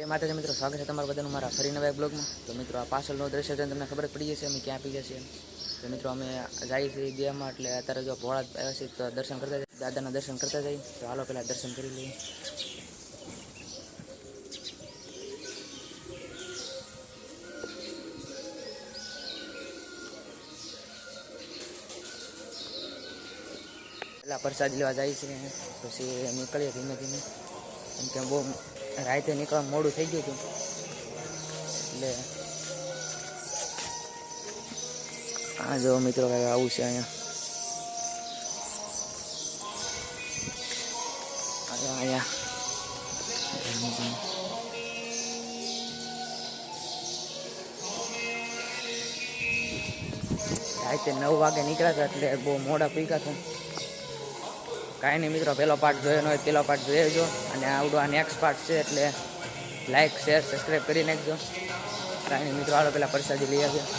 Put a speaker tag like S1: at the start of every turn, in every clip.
S1: જય માતાજી મિત્રો, સ્વાગત છે તમારું બધાનું મારા ફરી નવા બ્લોગમાં। તો મિત્રો આ પાછળનો દ્રશ્ય જોઈને તમને ખબર જ પડી જશે અમે ક્યાં પી જશે। તો મિત્રો અમે જઈએ છીએ ગેમમાં, એટલે અત્યારે જો ભોળા આવ્યા છે તો દર્શન કરતા જઈએ, દાદાના દર્શન કરતા જઈએ। તો હાલો પહેલાં દર્શન કરી લઈએ। પહેલાં પ્રસાદ લેવા જાય છે, પછી નીકળીએ ધીમે ધીમે, કેમ કે બહુ રાતે નીકળવા મોડું થઈ ગયું હતું, એટલે આ જો મિત્રો કાંઈ આવું છે અહીંયા રાતે 9 વાગે નીકળ્યા હતા, એટલે બહુ મોડા પીકા હતા। કાંઈ નહીં મિત્રો, પહેલો પાર્ટ જોયો ન હોય પેલો પાર્ટ જોઈ જો, અને આવડો આ નેક્સ્ટ પાર્ટ છે, એટલે લાઈક શેર સબસ્ક્રાઈબ કરી નાખજો। કાંઈ નહીં મિત્રો, હાલો પહેલાં પ્રસાદી લઈ આવ્યા।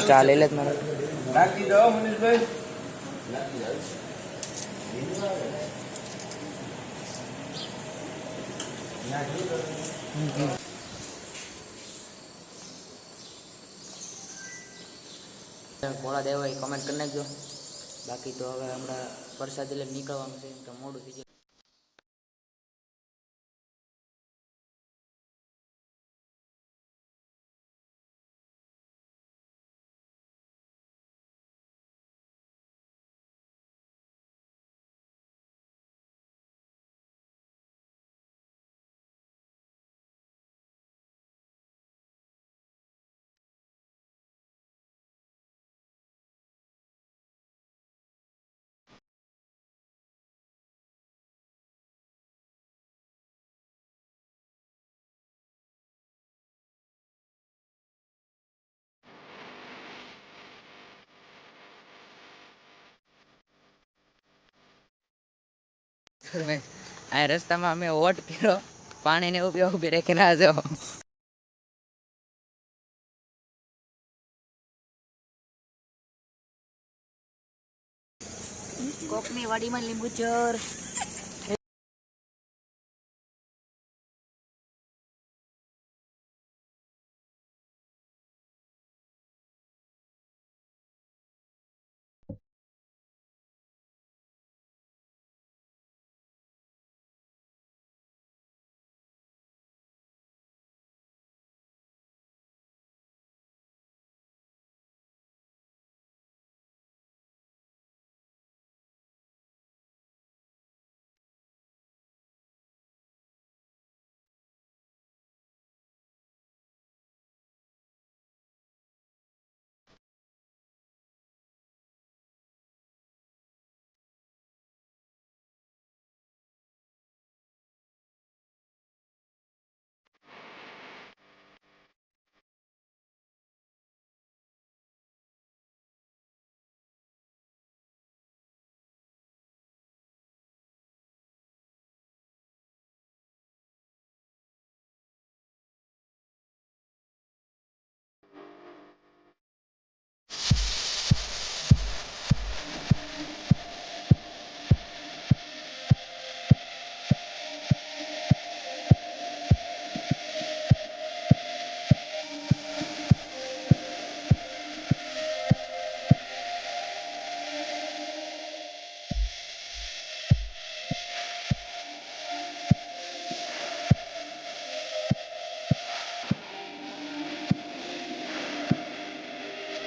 S1: ચા લઈ લે મારે રાખી દો મનીષભાઈ। ભોળા દેવ હોય કમેન્ટ કરી નાખજો। બાકી તો હવે હમણાં પ્રસાદી લઈને નીકળવાનું છે, તો મોડું થઈ જાય। આ રસ્તામાં અમે વોટ કર્યો, પાણીને ઉભી રાખીને આ જાઓ।
S2: કોકની વાડીમાં લીંબુ ચર